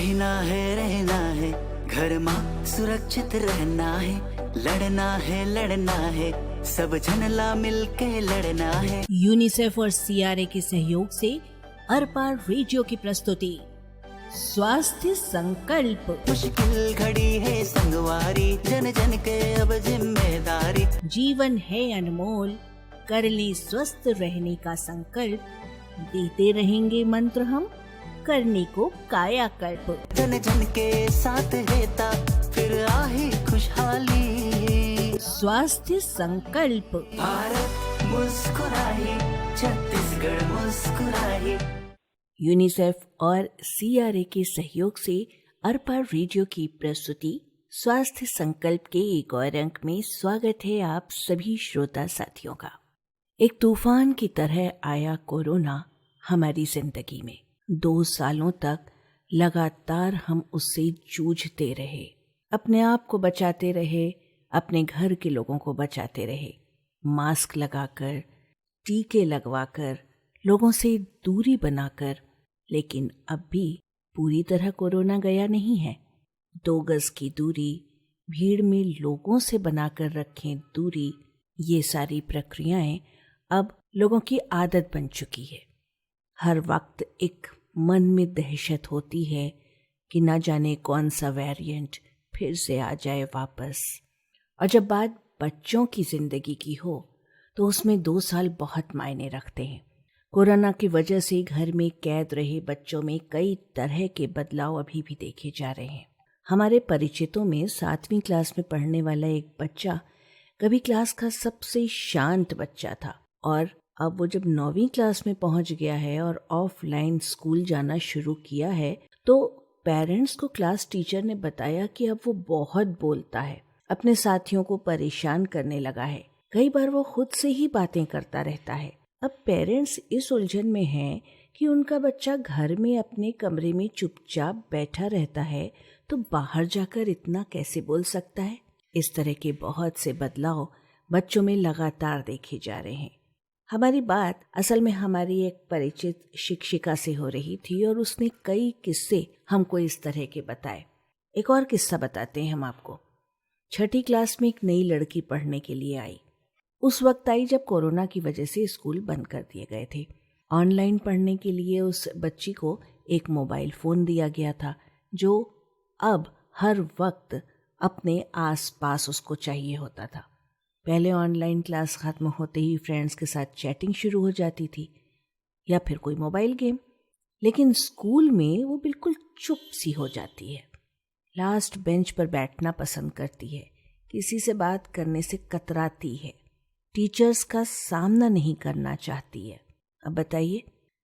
रहना है, घर मां सुरक्षित रहना है, लड़ना है, सब जनला मिलके लड़ना है। यूनिसेफ और सीआरए के सहयोग से अरपार रेडियो की प्रस्तुति स्वास्थ्य संकल्प। मुश्किल घड़ी है संगवारी, जन जन के अब जिम्मेदारी। जीवन है अनमोल, कर ले स्वस्थ रहने का संकल्प, देते रहेंगे मंत्र हम, करने को कायाकल्प। जन जन के साथ रहता फिर आहे खुशहाली। स्वास्थ्य संकल्प। भारत मुस्कुराए, छत्तीसगढ़ मुस्कुराए। यूनिसेफ और सीआरए के सहयोग से अरपार रेडियो की प्रस्तुति स्वास्थ्य संकल्प के एक और अंक में स्वागत है आप सभी श्रोता साथियों का। एक तूफान की तरह आया कोरोना हमारी जिंदगी में। 2 सालों तक लगातार हम उससे जूझते रहे, अपने आप को बचाते रहे, अपने घर के लोगों को बचाते रहे, मास्क लगाकर, टीके लगवाकर, लोगों से दूरी बनाकर। लेकिन अब भी पूरी तरह कोरोना गया नहीं है। 2 गज की दूरी, भीड़ में लोगों से बनाकर रखें दूरी, ये सारी प्रक्रियाएं अब लोगों की आदत बन चुकी है। हर वक्त एक मन में दहशत होती है कि ना जाने कौन सा वेरिएंट फिर से आ जाए वापस। और जब बात बच्चों की जिंदगी की हो तो उसमें 2 साल बहुत मायने रखते हैं। कोरोना की वजह से घर में कैद रहे बच्चों में कई तरह के बदलाव अभी भी देखे जा रहे हैं। हमारे परिचितों में 7वीं क्लास में पढ़ने वाला एक बच्चा कभी क्लास का सबसे शांत बच्चा था, और अब वो जब 9वीं क्लास में पहुंच गया है और ऑफलाइन स्कूल जाना शुरू किया है, तो पेरेंट्स को क्लास टीचर ने बताया कि अब वो बहुत बोलता है, अपने साथियों को परेशान करने लगा है, कई बार वो खुद से ही बातें करता रहता है। अब पेरेंट्स इस उलझन में हैं कि उनका बच्चा घर में अपने कमरे में चुपचाप बैठा रहता है तो बाहर जाकर इतना कैसे बोल सकता है। इस तरह के बहुत से बदलाव बच्चों में लगातार देखे जा रहे हैं। हमारी बात असल में हमारी एक परिचित शिक्षिका से हो रही थी और उसने कई किस्से हमको इस तरह के बताए। एक और किस्सा बताते हैं हम आपको। 6ठी क्लास में एक नई लड़की पढ़ने के लिए आई। उस वक्त आई जब कोरोना की वजह से स्कूल बंद कर दिए गए थे। ऑनलाइन पढ़ने के लिए उस बच्ची को एक मोबाइल फ़ोन दिया गया था, जो अब हर वक्त अपने आसपास उसको चाहिए होता था। पहले ऑनलाइन क्लास खत्म होते ही फ्रेंड्स के साथ चैटिंग शुरू हो जाती थी या फिर कोई मोबाइल गेम, लेकिन स्कूल में वो बिल्कुल चुप सी हो जाती है। लास्ट बेंच पर बैठना पसंद करती है, किसी से बात करने से कतराती है, टीचर्स का सामना नहीं करना चाहती है। अब बताइए,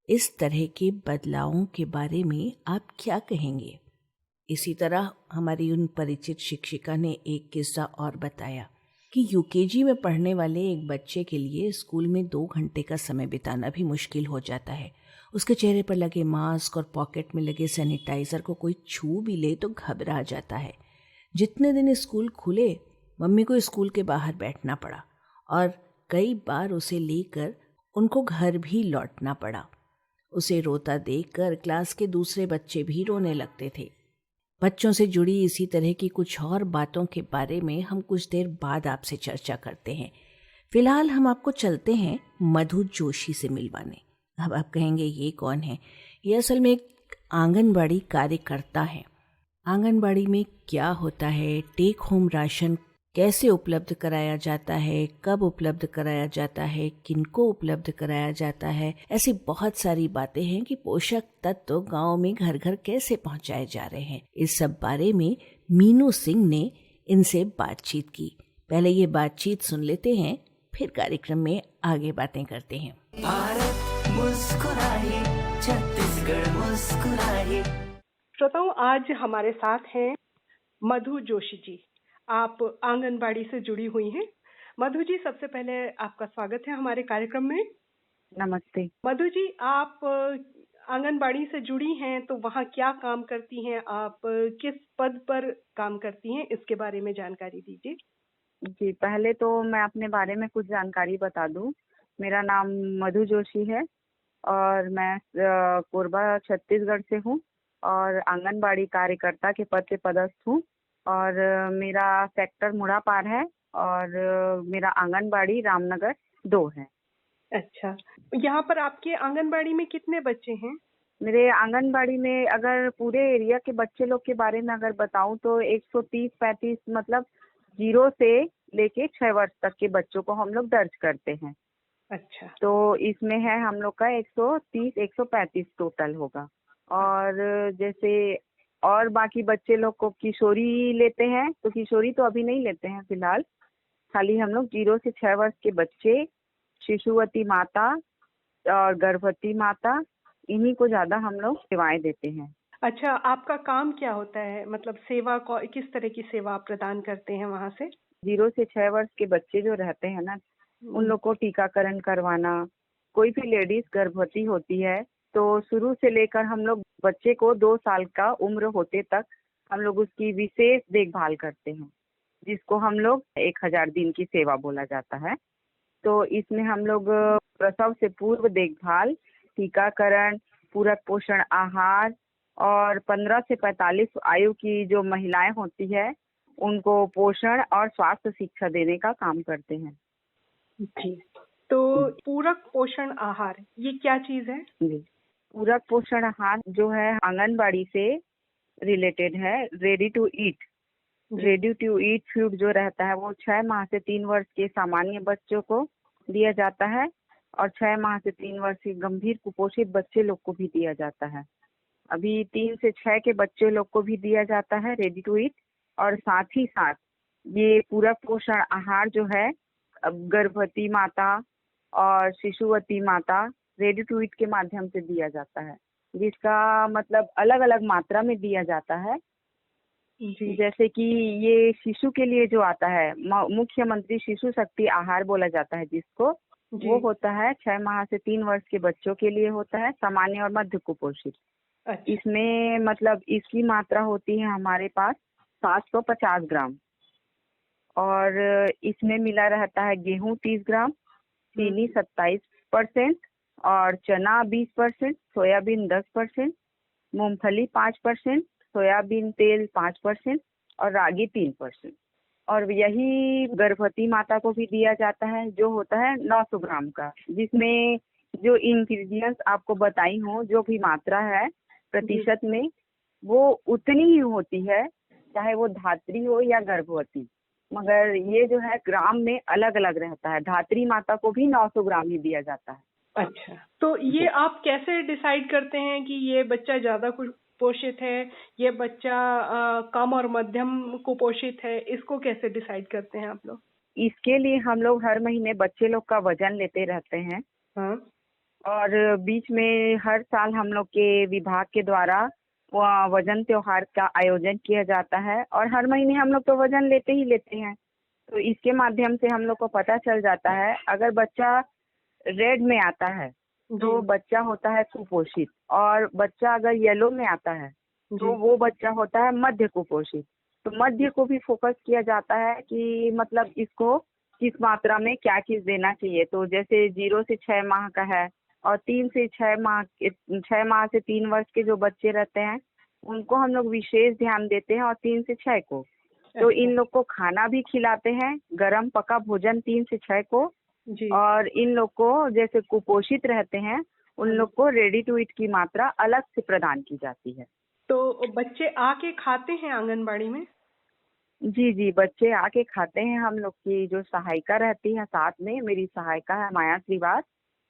इस तरह के बदलावों के बारे में आप क्या कहेंगे? इसी तरह हमारी उन परिचित शिक्षिका ने एक किस्सा और बताया कि यूकेजी में पढ़ने वाले एक बच्चे के लिए स्कूल में 2 घंटे का समय बिताना भी मुश्किल हो जाता है। उसके चेहरे पर लगे मास्क और पॉकेट में लगे सैनिटाइजर को कोई छू भी ले तो घबरा जाता है। जितने दिन स्कूल खुले, मम्मी को स्कूल के बाहर बैठना पड़ा और कई बार उसे लेकर उनको घर भी लौटना पड़ा। उसे रोता देखकर क्लास के दूसरे बच्चे भी रोने लगते थे। बच्चों से जुड़ी इसी तरह की कुछ और बातों के बारे में हम कुछ देर बाद आपसे चर्चा करते हैं। फिलहाल हम आपको चलते हैं मधु जोशी से मिलवाने। अब आप कहेंगे ये कौन है? ये असल में एक आंगनबाड़ी कार्यकर्ता है। आंगनबाड़ी में क्या होता है, टेक होम राशन कैसे उपलब्ध कराया जाता है, कब उपलब्ध कराया जाता है, किनको उपलब्ध कराया जाता है, ऐसी बहुत सारी बातें हैं कि पोषक तत्व गांव में घर घर कैसे पहुंचाए जा रहे हैं। इस सब बारे में मीनू सिंह ने इनसे बातचीत की। पहले ये बातचीत सुन लेते हैं, फिर कार्यक्रम में आगे बातें करते हैं। भारत मुस्कुराए, छत्तीसगढ़ मुस्कुराए। श्रोताओं, आज हमारे साथ हैं मधु जोशी जी। आप आंगनबाड़ी से जुड़ी हुई हैं। मधु जी, सबसे पहले आपका स्वागत है हमारे कार्यक्रम में। नमस्ते। मधु जी, आप आंगनबाड़ी से जुड़ी हैं, तो वहाँ क्या काम करती हैं? आप किस पद पर काम करती हैं, इसके बारे में जानकारी दीजिए। जी, पहले तो मैं अपने बारे में कुछ जानकारी बता दूं। मेरा नाम मधु जोशी है और मैं कोरबा छत्तीसगढ़ से हूँ और आंगनबाड़ी कार्यकर्ता के पद पे पदस्थ हूँ। और मेरा सेक्टर मुड़ापार है और मेरा आंगनबाड़ी रामनगर 2 है। अच्छा, यहाँ पर आपके आंगनबाड़ी में कितने बच्चे हैं? मेरे आंगनबाड़ी में अगर पूरे एरिया के बच्चे लोग के बारे में अगर बताऊं तो 130-35 मतलब 0 से लेके 6 वर्ष तक के बच्चों को हम लोग दर्ज करते हैं। अच्छा। तो इसमें है हम लोग का 130-135 टोटल होगा। और जैसे और बाकी बच्चे लोग को किशोरी लेते हैं, तो किशोरी तो अभी नहीं लेते हैं फिलहाल। खाली हम लोग 0 से 6 वर्ष के बच्चे, शिशुवती माता और गर्भवती माता, इन्हीं को ज्यादा हम लोग सेवाएं देते हैं। अच्छा, आपका काम क्या होता है? मतलब सेवा को किस तरह की सेवा आप प्रदान करते हैं वहाँ से? 0 से 6 वर्ष के बच्चे जो रहते हैं ना, उन लोग को टीकाकरण करवाना। कोई भी लेडीज गर्भवती होती है तो शुरू से लेकर हम लोग बच्चे को 2 साल का उम्र होते तक हम लोग उसकी विशेष देखभाल करते हैं, जिसको हम लोग 1000 दिन की सेवा बोला जाता है। तो इसमें हम लोग प्रसव से पूर्व देखभाल, टीकाकरण, पूरक पोषण आहार और 15 से 45 आयु की जो महिलाएं होती है उनको पोषण और स्वास्थ्य शिक्षा देने का काम करते हैं। जी, तो पूरक पोषण आहार ये क्या चीज है? जी, पूरक पोषण आहार जो है आंगनबाड़ी से रिलेटेड है। रेडी टू ईट फूड जो रहता है वो 6 माह से 3 वर्ष के सामान्य बच्चों को दिया जाता है और 6 माह से 3 वर्ष के गंभीर कुपोषित बच्चे लोग को भी दिया जाता है। अभी 3 से 6 के बच्चे लोग को भी दिया जाता है रेडी टू ईट। और साथ ही साथ ये पूरक पोषण आहार जो है गर्भवती माता और शिशुवती माता रेडी टू ईट के माध्यम से दिया जाता है, जिसका मतलब अलग अलग मात्रा में दिया जाता है। जी। जैसे कि ये शिशु के लिए जो आता है मुख्यमंत्री शिशु शक्ति आहार बोला जाता है जिसको, वो होता है 6 माह से 3 वर्ष के बच्चों के लिए होता है, सामान्य और मध्य कुपोषित। अच्छा। इसमें मतलब इसकी मात्रा होती है हमारे पास 750 ग्राम और इसमें मिला रहता है गेहूं 30 ग्राम, चीनी 27% और चना 20%, सोयाबीन 10%, मूंगफली 5%, सोयाबीन तेल 5% और रागी 3%। और यही गर्भवती माता को भी दिया जाता है जो होता है 900 ग्राम का, जिसमें जो इंग्रेडिएंट्स आपको बताई हूँ, जो भी मात्रा है प्रतिशत में, वो उतनी ही होती है चाहे वो धात्री हो या गर्भवती, मगर ये जो है ग्राम में अलग अलग रहता है। धात्री माता को भी 900 ग्राम ही दिया जाता है। अच्छा, तो ये आप कैसे डिसाइड करते हैं कि ये बच्चा ज्यादा कुपोषित है, ये बच्चा कम और मध्यम कुपोषित है, इसको कैसे डिसाइड करते हैं आप लोग? इसके लिए हम लोग हर महीने बच्चे लोग का वजन लेते रहते हैं। हाँ। और बीच में हर साल हम लोग के विभाग के द्वारा वजन त्योहार का आयोजन किया जाता है और हर महीने हम लोग तो वजन लेते ही लेते हैं। तो इसके माध्यम से हम लोग को पता चल जाता है, अगर बच्चा रेड में आता है तो बच्चा होता है कुपोषित, और बच्चा अगर येलो में आता है तो वो बच्चा होता है मध्य कुपोषित। तो मध्य को भी फोकस किया जाता है कि मतलब इसको किस मात्रा में क्या चीज देना चाहिए। तो जैसे 0 से 6 माह का है और 3 से 6 माह से 3 वर्ष के जो बच्चे रहते हैं उनको हम लोग विशेष ध्यान देते हैं, और 3 से 6 को तो इन लोग को खाना भी खिलाते हैं, गरम पका भोजन 3 से 6 को। और इन लोग को जैसे कुपोषित रहते हैं उन लोग को रेडी टू ईट की मात्रा अलग से प्रदान की जाती है। तो बच्चे आके खाते हैं आंगनबाड़ी में? जी जी, बच्चे आके खाते हैं। हम लोग की जो सहायिका रहती है साथ में, मेरी सहायिका है माया श्रीवास,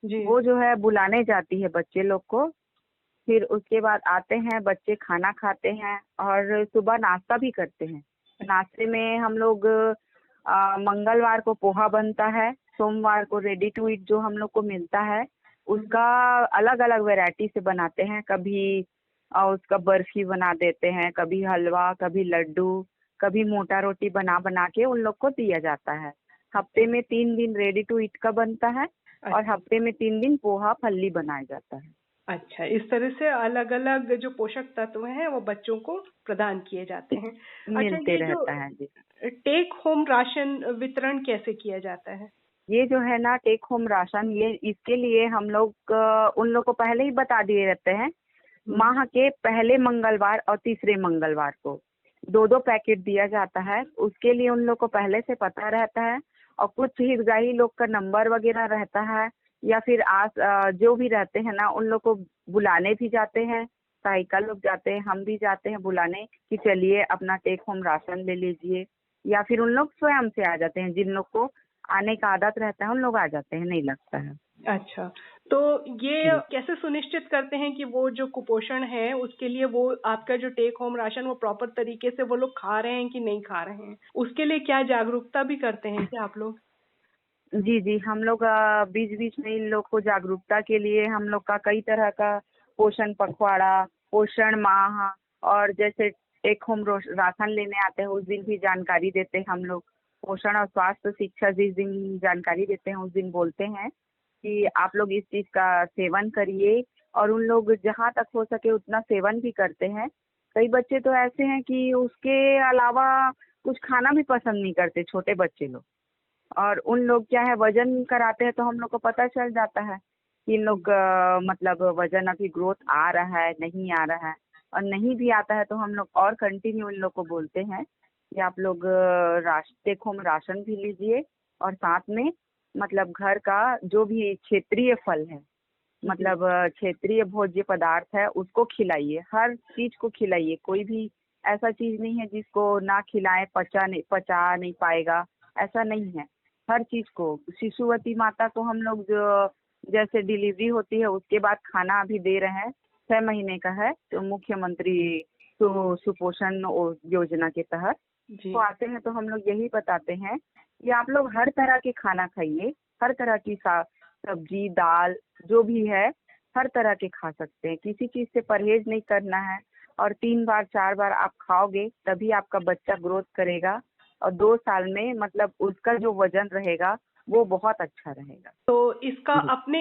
वो जो है बुलाने जाती है बच्चे लोग को। फिर उसके बाद आते हैं बच्चे, खाना खाते हैं और सुबह नाश्ता भी करते हैं। नाश्ते में हम लोग मंगलवार को पोहा बनता है, सोमवार को रेडी टू ईट जो हम लोग को मिलता है उसका अलग अलग वैरायटी से बनाते हैं। कभी उसका बर्फी बना देते हैं, कभी हलवा, कभी लड्डू, कभी मोटा रोटी बना के उन लोग को दिया जाता है। हफ्ते में 3 दिन रेडी टू ईट का बनता है और हफ्ते में 3 दिन पोहा फल्ली बनाया जाता है। अच्छा, इस तरह से अलग अलग जो पोषक तत्व हैं वो बच्चों को प्रदान किए जाते हैं। मिलते रहता है जी। टेक होम राशन वितरण कैसे किया जाता है? ये जो है ना टेक होम राशन, ये इसके लिए हम लोग उन लोग को पहले ही बता दिए रहते हैं माह के पहले मंगलवार और तीसरे मंगलवार को 2-2 पैकेट दिया जाता है। उसके लिए उन लोग को पहले से पता रहता है और कुछ हितग्राही लोग का नंबर वगैरह रहता है, या फिर जो भी रहते हैं ना, उन लोग को बुलाने भी जाते हैं। सहायिका लोग जाते हैं, हम भी जाते हैं बुलाने कि चलिए अपना टेक होम राशन ले लीजिए, या फिर उन लोग स्वयं से आ जाते हैं। जिन लोग को आने का आदत रहता है उन लोग आ जाते हैं, नहीं लगता है। अच्छा, तो ये कैसे सुनिश्चित करते हैं कि वो जो कुपोषण है उसके लिए वो आपका जो टेक होम राशन वो प्रॉपर तरीके से वो लोग खा रहे हैं कि नहीं खा रहे हैं? उसके लिए क्या जागरूकता भी करते हैं क्या आप लोग? जी जी, हम लोग बीच बीच में इन लोग को जागरूकता के लिए हम लोग का कई तरह का पोषण पखवाड़ा, पोषण माह, और जैसे टेक होम राशन लेने आते हैं उस दिन भी जानकारी देते हैं हम लोग। पोषण और स्वास्थ्य शिक्षा जिस दिन जानकारी देते हैं उस दिन बोलते हैं कि आप लोग इस चीज का सेवन करिए, और उन लोग जहाँ तक हो सके उतना सेवन भी करते हैं। कई बच्चे तो ऐसे हैं कि उसके अलावा कुछ खाना भी पसंद नहीं करते, छोटे बच्चे लोग। और उन लोग क्या है, वजन कराते हैं तो हम लोग को पता चल जाता है कि इन लोग मतलब वजन अभी ग्रोथ आ रहा है नहीं आ रहा है, और नहीं भी आता है तो हम लोग और कंटिन्यू इन लोग को बोलते हैं कि आप लोग टेक होम राशन भी लीजिए, और साथ में मतलब घर का जो भी क्षेत्रीय फल है, मतलब क्षेत्रीय भोज्य पदार्थ है उसको खिलाइए, हर चीज को खिलाइए। कोई भी ऐसा चीज नहीं है जिसको ना खिलाएं पचा नहीं पाएगा, ऐसा नहीं है। हर चीज को, शिशुवती माता को हम लोग जो जैसे डिलीवरी होती है उसके बाद खाना अभी दे रहे हैं, 6 महीने का है, तो मुख्यमंत्री सुपोषण योजना के तहत जी। तो आते हैं तो हम लोग यही बताते हैं कि आप लोग हर तरह के खाना खाइए, हर तरह की सब्जी दाल जो भी है हर तरह के खा सकते हैं, किसी चीज से परहेज नहीं करना है। और 3 बार 4 बार आप खाओगे तभी आपका बच्चा ग्रोथ करेगा, और 2 साल में मतलब उसका जो वजन रहेगा वो बहुत अच्छा रहेगा। तो इसका अपने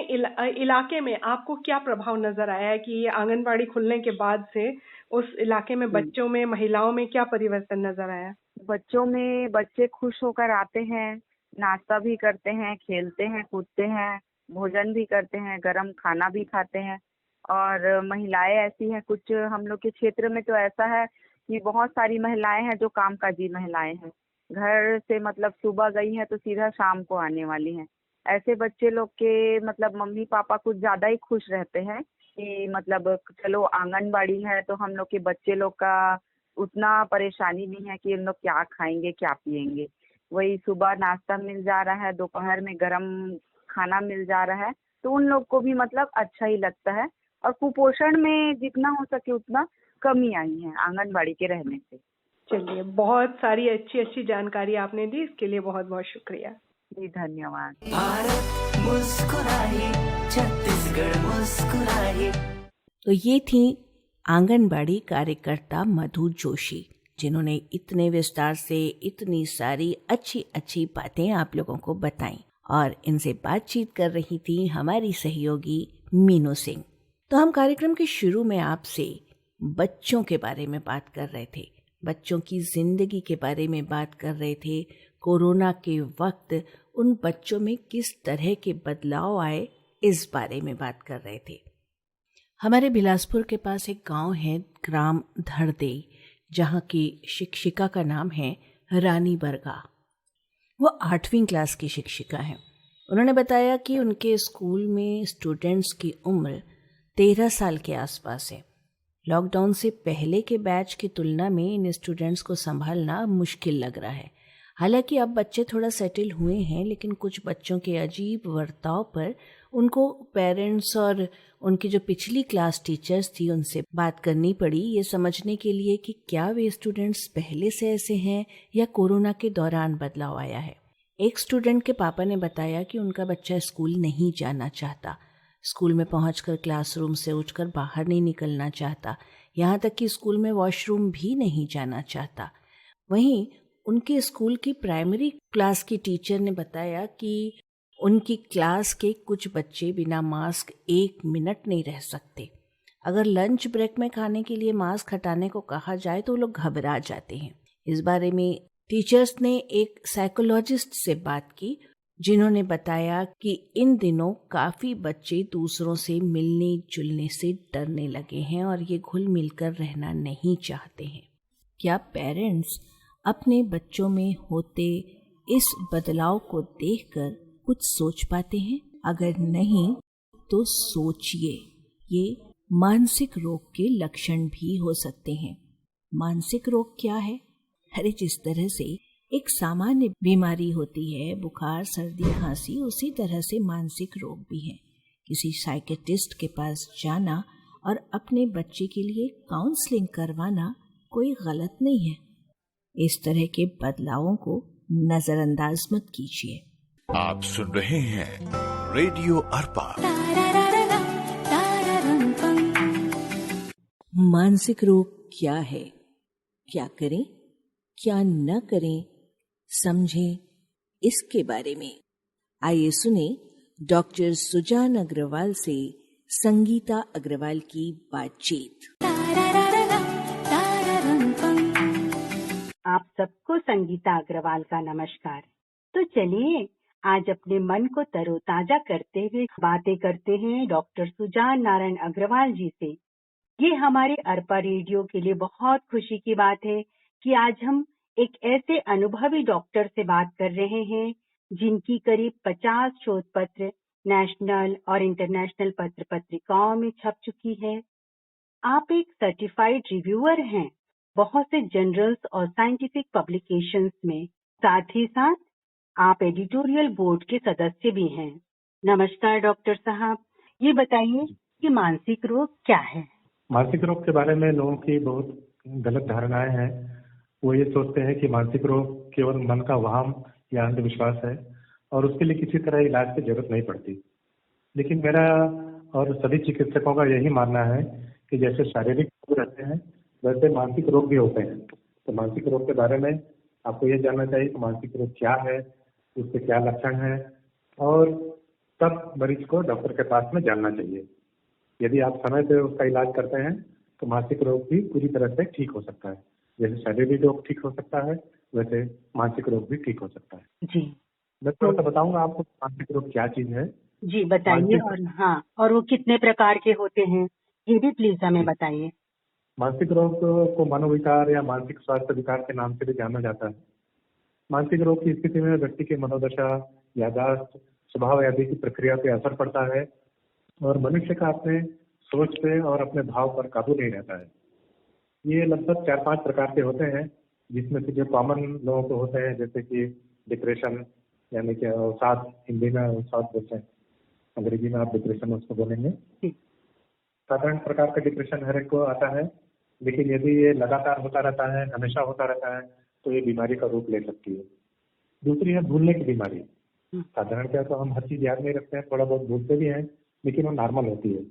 इलाके में आपको क्या प्रभाव नजर आया है कि ये आंगनबाड़ी खुलने के बाद से उस इलाके में बच्चों में, महिलाओं में क्या परिवर्तन नजर आया? बच्चों में बच्चे खुश होकर आते हैं, नाश्ता भी करते हैं, खेलते हैं, कूदते हैं, भोजन भी करते हैं, गरम खाना भी खाते हैं। और महिलाएं ऐसी हैं, कुछ हम लोग के क्षेत्र में तो ऐसा है कि बहुत सारी महिलाएं हैं जो कामकाजी महिलाएं हैं, घर से मतलब सुबह गई हैं तो सीधा शाम को आने वाली हैं। ऐसे बच्चे लोग के मतलब मम्मी पापा कुछ ज्यादा ही खुश रहते हैं कि मतलब चलो आंगनबाड़ी है तो हम लोग के बच्चे लोग का उतना परेशानी नहीं है कि उन लोग क्या खाएंगे क्या पिएंगे। वही सुबह नाश्ता मिल जा रहा है, दोपहर में गरम खाना मिल जा रहा है, तो उन लोग को भी मतलब अच्छा ही लगता है। और कुपोषण में जितना हो सके उतना कमी आई है आंगनबाड़ी के रहने से। चलिए, बहुत सारी अच्छी अच्छी जानकारी आपने दी, इसके लिए बहुत बहुत शुक्रिया। जी धन्यवाद। भारत मुस्कुराए, छत्तीसगढ़ मुस्कुराए। तो ये थी आंगनबाड़ी कार्यकर्ता मधु जोशी, जिन्होंने इतने विस्तार से इतनी सारी अच्छी अच्छी बातें आप लोगों को बताई, और इनसे बातचीत कर रही थी हमारी सहयोगी मीनू सिंह। तो हम कार्यक्रम के शुरू में आपसे बच्चों के बारे में बात कर रहे थे, बच्चों की जिंदगी के बारे में बात कर रहे थे। कोरोना के वक्त उन बच्चों में किस तरह के बदलाव आए, इस बारे में बात कर रहे थे। हमारे बिलासपुर के पास एक गांव है, ग्राम धड़दे, जहाँ की शिक्षिका का नाम है रानी बरगा। वो 8वीं क्लास की शिक्षिका हैं। उन्होंने बताया कि उनके स्कूल में स्टूडेंट्स की उम्र 13 साल के आसपास है। लॉकडाउन से पहले के बैच की तुलना में इन स्टूडेंट्स को संभालना मुश्किल लग रहा है। हालांकि अब बच्चे थोड़ा सेटल हुए हैं, लेकिन कुछ बच्चों के अजीब बर्ताव पर उनको पेरेंट्स और उनकी जो पिछली क्लास टीचर्स थी उनसे बात करनी पड़ी, ये समझने के लिए कि क्या वे स्टूडेंट्स पहले से ऐसे हैं या कोरोना के दौरान बदलाव आया है। एक स्टूडेंट के पापा ने बताया कि उनका बच्चा स्कूल नहीं जाना चाहता, स्कूल में पहुंचकर क्लासरूम से उठकर बाहर नहीं निकलना चाहता, यहाँ तक कि स्कूल में वॉशरूम भी नहीं जाना चाहता। वहीं उनके स्कूल की प्राइमरी क्लास की टीचर ने बताया कि उनकी क्लास के कुछ बच्चे बिना मास्क 1 मिनट नहीं रह सकते। अगर लंच ब्रेक में खाने के लिए मास्क हटाने को कहा जाए तो लोग घबरा जाते हैं। इस बारे में टीचर्स ने एक साइकोलॉजिस्ट से बात की। जिन्होंने बताया कि इन दिनों काफ़ी बच्चे दूसरों से मिलने जुलने से डरने लगे हैं और ये घुल मिलकर रहना नहीं चाहते हैं। क्या पेरेंट्स अपने बच्चों में होते इस बदलाव को देखकर कुछ सोच पाते हैं? अगर नहीं तो सोचिए, ये मानसिक रोग के लक्षण भी हो सकते हैं। मानसिक रोग क्या है? अरे जिस तरह से एक सामान्य बीमारी होती है, बुखार, सर्दी, खांसी, उसी तरह से मानसिक रोग भी है। किसी साइकियाट्रिस्ट के पास जाना और अपने बच्चे के लिए काउंसलिंग करवाना कोई गलत नहीं है। इस तरह के बदलावों को नजरअंदाज मत कीजिए। आप सुन रहे हैं रेडियो अर्पा। मानसिक रोग क्या है, क्या करें, क्या न करें, समझें इसके बारे में आइए सुने डॉक्टर सुजान अग्रवाल से संगीता अग्रवाल की बातचीत। आप सबको संगीता अग्रवाल का नमस्कार। तो चलिए आज अपने मन को तरोताजा करते हुए बातें करते हैं डॉक्टर सुजान नारायण अग्रवाल जी से। ये हमारे अर्पा रेडियो के लिए बहुत खुशी की बात है कि आज हम एक ऐसे अनुभवी डॉक्टर से बात कर रहे हैं जिनकी करीब 50 शोध पत्र नेशनल और इंटरनेशनल पत्र पत्रिकाओं में छप चुकी है। आप एक सर्टिफाइड रिव्यूअर हैं बहुत से जर्नल्स और साइंटिफिक पब्लिकेशंस में। साथ ही साथ आप एडिटोरियल बोर्ड के सदस्य भी हैं। नमस्कार डॉक्टर साहब, ये बताइए कि मानसिक रोग क्या है? मानसिक रोग के बारे में लोगों की बहुत गलत धारणाएं हैं। वो ये सोचते हैं कि मानसिक रोग केवल मन का वहम या अंधविश्वास है और उसके लिए किसी तरह इलाज की जरूरत नहीं पड़ती। लेकिन मेरा और सभी चिकित्सकों का यही मानना है कि जैसे शारीरिक रोग रहते हैं वैसे मानसिक रोग भी होते हैं। तो मानसिक रोग के बारे में आपको ये जानना चाहिए कि मानसिक रोग क्या है, उसके क्या लक्षण हैं और तब मरीज को डॉक्टर के पास में जानना चाहिए। यदि आप समय पे उसका इलाज करते हैं तो मानसिक रोग भी पूरी तरह से ठीक हो सकता है। जैसे शारीरिक रोग ठीक हो सकता है वैसे मानसिक रोग भी ठीक हो सकता है। जी मैं थोड़ा सा बताऊंगा आपको मानसिक रोग क्या चीज है। जी बताइए। और वो कितने प्रकार के होते हैं ये भी प्लीज हमें बताइए। मानसिक रोग को मनोविकार या मानसिक स्वास्थ्य विकार के नाम से भी जाना जाता है। मानसिक रोग की स्थिति में व्यक्ति की मनोदशा, याददाश्त, स्वभाव आदि की प्रक्रिया पे असर पड़ता है और मनुष्य का अपने सोच पे और अपने भाव पर काबू नहीं रहता है। ये लगभग 4-5 प्रकार के होते हैं, जिसमें से जो कॉमन लोगों को होते हैं जैसे कि डिप्रेशन यानी कि अवसाद, हिंदी में अवसाद बोलते हैं, अंग्रेजी में आप डिप्रेशन उसको बोलेंगे। साधारण प्रकार का डिप्रेशन हर एक को आता है, लेकिन यदि ये लगातार होता रहता है, हमेशा होता रहता है तो ये बीमारी का रूप ले सकती है। दूसरी है भूलने की बीमारी। साधारण क्या तो हम हर चीज याद नहीं रखते हैं, थोड़ा बहुत भूलते भी हैं, लेकिन वो नॉर्मल होती है।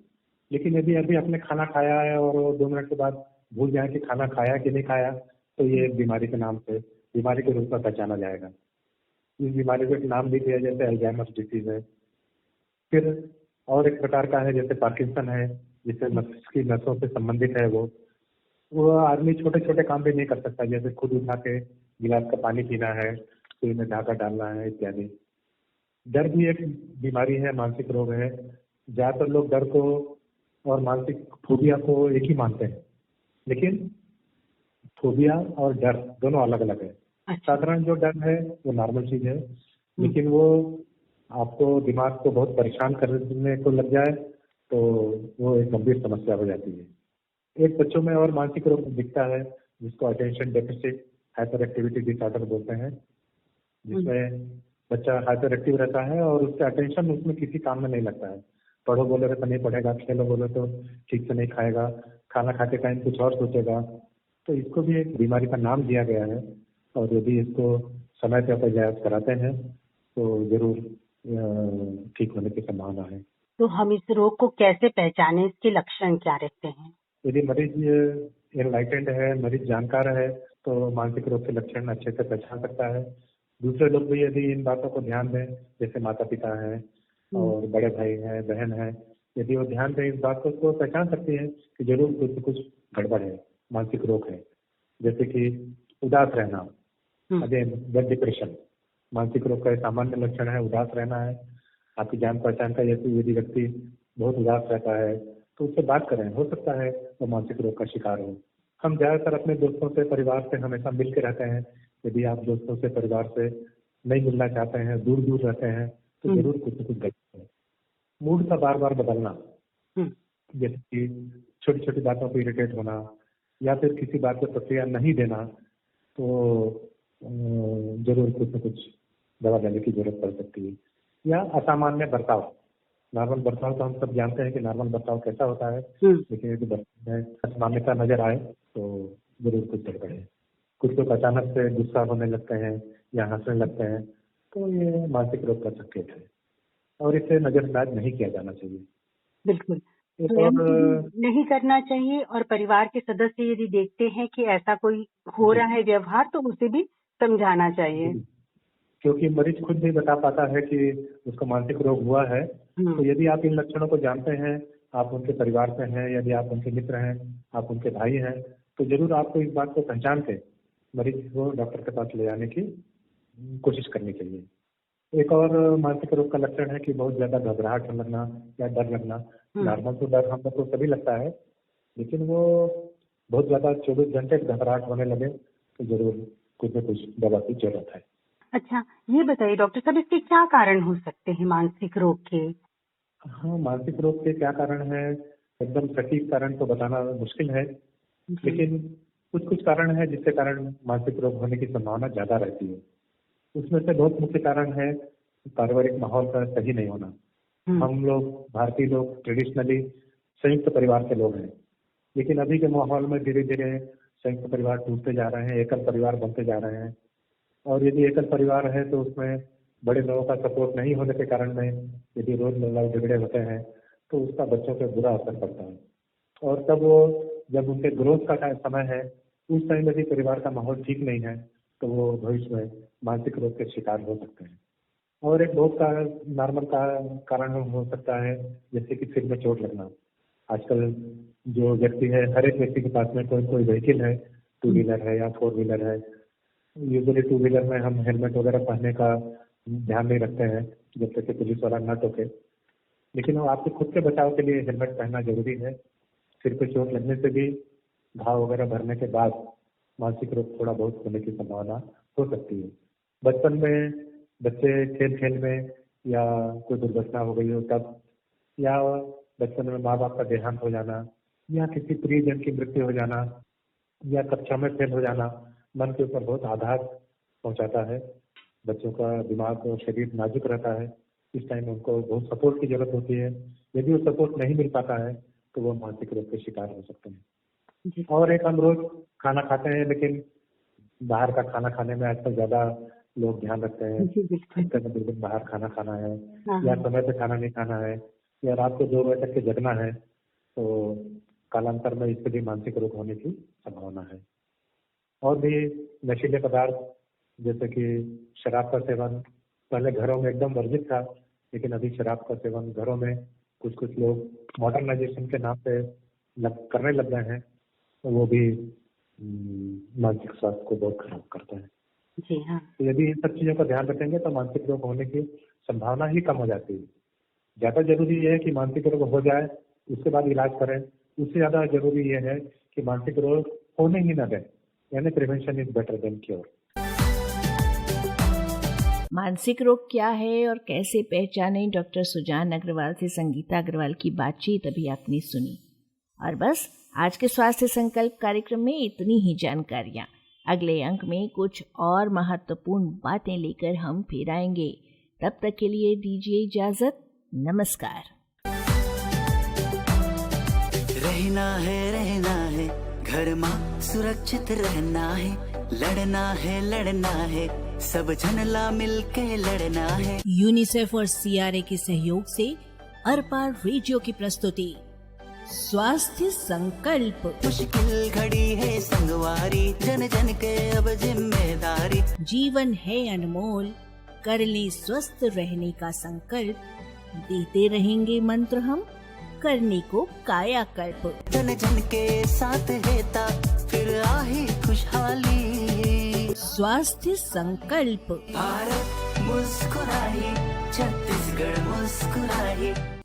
लेकिन यदि अभी आपने खाना खाया है और 2 मिनट के बाद भूल जाए कि खाना खाया कि नहीं खाया तो ये बीमारी के नाम से बीमारी के रूप में पहचाना जाएगा। इस बीमारी को एक नाम भी दिया जैसे अल्जाइमर डिसीज है। फिर और एक प्रकार का है जैसे पार्किंसन है, जिससे मस्तिष्क की नसों से संबंधित है। वो आदमी छोटे छोटे काम भी नहीं कर सकता, जैसे खुद उठा के गिलास का पानी पीना है, सुई में धागा डालना है इत्यादि। डर भी एक बीमारी है, मानसिक रोग है। ज्यादातर लोग डर को और मानसिक फोबिया को एक ही मानते हैं, लेकिन फोबिया और डर दोनों अलग अलग है। साधारण जो डर है वो नॉर्मल चीज है, लेकिन वो आपको दिमाग को बहुत परेशान करने को लग जाए तो वो एक गंभीर समस्या हो जाती है। एक बच्चों में और मानसिक रोग दिखता है जिसको attention deficit hyper activity disorder बोलते हैं, जिसमें बच्चा हाइपर एक्टिव रहता है और उसका अटेंशन उसमें किसी काम में नहीं लगता है। पढ़ो बोले तो नहीं पढ़ेगा, खेलो बोले तो ठीक से नहीं खाएगा, खाना खाते टाइम कुछ और सोचेगा। तो इसको भी एक बीमारी का नाम दिया गया है और यदि इसको समय पर इलाज कराते हैं तो जरूर ठीक होने की संभावना है। तो हम इस रोग को कैसे पहचाने, इसके लक्षण क्या रहते हैं? यदि मरीज एनलाइटेंड है, मरीज जानकार है तो मानसिक रोग के लक्षण अच्छे से पहचान सकता है। दूसरे लोग भी यदि इन बातों को ध्यान दें, जैसे माता पिता हैं और बड़े भाई हैं, बहन है, यदि वो ध्यान दें इस बात को तो पहचान सकती है कि जरूर कुछ गड़बड़ है, मानसिक रोग है। जैसे कि उदास रहना, अगेन डिप्रेशन, मानसिक रोग का सामान्य लक्षण है उदास रहना है। आपकी जान पहचान का यदि व्यक्ति बहुत उदास रहता है तो उससे बात करें, हो सकता है वो मानसिक रोग का शिकार हो। हम ज्यादातर अपने दोस्तों से, परिवार से हमेशा मिल के रहते हैं। यदि आप दोस्तों से, परिवार से नहीं मिलना चाहते हैं, दूर दूर रहते हैं, तो जरूर कुछ न कुछ गलत है। मूड का बार बार बदलना, जैसे कि छोटी छोटी बातों पर इरिटेट होना या फिर किसी बात पर प्रतिक्रिया नहीं देना, तो जरूर कुछ न कुछ दवा लेने की जरूरत पड़ सकती है। या असामान्य बर्ताव, नॉर्मल बर्ताव तो हम सब जानते हैं कि नॉर्मल बर्ताव कैसा होता है, लेकिन यदि बर्ताव में असामान्यता नजर आए तो जरूर कुछ गड़बड़ है। कुछ लोग अचानक से गुस्सा होने लगते हैं या हंसने लगते हैं, तो ये मानसिक रोग का संकेत है और इसे नजरअंदाज नहीं किया जाना चाहिए। बिल्कुल और नहीं करना चाहिए। और परिवार के सदस्य यदि देखते हैं कि ऐसा कोई हो रहा है व्यवहार, तो उसे भी समझाना चाहिए, क्योंकि मरीज खुद नहीं बता पाता है कि उसको मानसिक रोग हुआ है। तो यदि आप इन लक्षणों को जानते हैं, आप उनके परिवार से हैं, यदि आप उनके मित्र हैं, आप उनके भाई हैं, तो जरूर आपको इस बात को पहचान के मरीज को डॉक्टर के पास ले जाने की कोशिश करनी चाहिए। एक और मानसिक रोग का लक्षण है कि बहुत ज्यादा घबराहट लगना या डर लगना। नॉर्मल तो डर हम लोग को सभी लगता है, लेकिन वो बहुत ज्यादा 24 घंटे घबराहट होने लगे तो जरूर कुछ न कुछ दवा की जरूरत है। अच्छा, ये बताइए डॉक्टर साहब, इसके क्या कारण हो सकते हैं मानसिक रोग के? हाँ, मानसिक रोग के क्या कारण है, एकदम सटीक कारण तो बताना मुश्किल है, लेकिन कुछ कारण है जिसके कारण मानसिक रोग होने की संभावना ज्यादा रहती है। उसमें से बहुत मुख्य कारण है पारिवारिक माहौल का सही नहीं होना। हम लोग भारतीय लोग ट्रेडिशनली संयुक्त परिवार के लोग हैं, लेकिन अभी के माहौल में धीरे धीरे संयुक्त परिवार टूटते जा रहे हैं, एकल परिवार बनते जा रहे हैं। और यदि एकल परिवार है तो उसमें बड़े लोगों का सपोर्ट नहीं होने के कारण में यदि रोज लड़ाई झगड़े होते हैं तो उसका बच्चों पे बुरा असर पड़ता है। और तब वो जब उनके ग्रोथ का समय है, उस टाइम यदि परिवार का माहौल ठीक नहीं है तो वो भविष्य में मानसिक रोग के शिकार हो सकते हैं। और एक बहुत नॉर्मल कारण हो सकता है, जैसे कि सिर में चोट लगना। आजकल जो व्यक्ति है, हर एक व्यक्ति के पास में कोई व्हीकल है, 2 व्हीलर है या 4 व्हीलर है। यूजुअली 2 व्हीलर में हम हेलमेट वगैरह पहनने का ध्यान नहीं रखते हैं जब तक कि पुलिस वाला न टोके, लेकिन आपके खुद के बचाव के लिए हेलमेट पहनना जरूरी है। सिर पे चोट लगने से भी घाव वगैरह भरने के बाद मानसिक रोग थोड़ा बहुत होने की संभावना हो सकती है। बचपन में बच्चे खेल खेल में या कोई दुर्घटना हो गई हो तब, या बचपन में माँ बाप का देहांत हो जाना, या किसी प्रियजन की मृत्यु हो जाना, या कक्षा में फेल हो जाना, मन के ऊपर बहुत आघात पहुंचाता है। बच्चों का दिमाग और शरीर नाजुक रहता है, इस टाइम उनको बहुत सपोर्ट की जरूरत होती है। यदि वो सपोर्ट नहीं मिल पाता है तो वो मानसिक रोग के शिकार हो सकते हैं। और एक, हम रोज खाना खाते हैं, लेकिन बाहर का खाना खाने में आजकल ज्यादा लोग ध्यान रखते हैं। बिल्कुल बाहर खाना खाना है, या समय पे खाना नहीं खाना है, या रात को 2 बजे तक के जगना है, तो कालांतर में इससे भी मानसिक रोग होने की संभावना है। और भी नशीले पदार्थ जैसे कि शराब का सेवन पहले घरों में एकदम वर्जित था, लेकिन अभी शराब का सेवन घरों में कुछ लोग मॉडर्नाइजेशन के नाम पे करने लग गए हैं, तो वो भी मानसिक स्वास्थ्य को बहुत खराब करता है। जी हाँ। तो यदि इन सब चीजों का ध्यान रखेंगे तो मानसिक रोग होने की संभावना ही कम हो जाती है। ज्यादा जरूरी ये है कि मानसिक रोग हो जाए उसके बाद इलाज करें, उससे ज्यादा जरूरी ये है कि मानसिक रोग होने ही न दें, यानी prevention is better than cure. मानसिक रोग क्या है और कैसे पहचाने, डॉक्टर सुजान अग्रवाल से संगीता अग्रवाल की बातचीत अभी आपने सुनी। और बस आज के स्वास्थ्य संकल्प कार्यक्रम में इतनी ही जानकारियाँ। अगले अंक में कुछ और महत्वपूर्ण बातें लेकर हम फिर आएंगे। तब तक के लिए दीजिए इजाजत। नमस्कार। रहना है घर में सुरक्षित रहना है, लड़ना है सब झनला मिलके लड़ना है। यूनिसेफ और सीआरए के सहयोग से अरपार रेडियो की प्रस्तुति स्वास्थ्य संकल्प। मुश्किल घड़ी है संगवारी, जन जन के अब जिम्मेदारी। जीवन है अनमोल, कर ले स्वस्थ रहने का संकल्प। देते रहेंगे मंत्र हम, करने को कायाकल्प। जन जन के साथ है फिर आही खुशहाली। स्वास्थ्य संकल्प। भारत मुस्कुराए, छत्तीसगढ़ मुस्कुराए।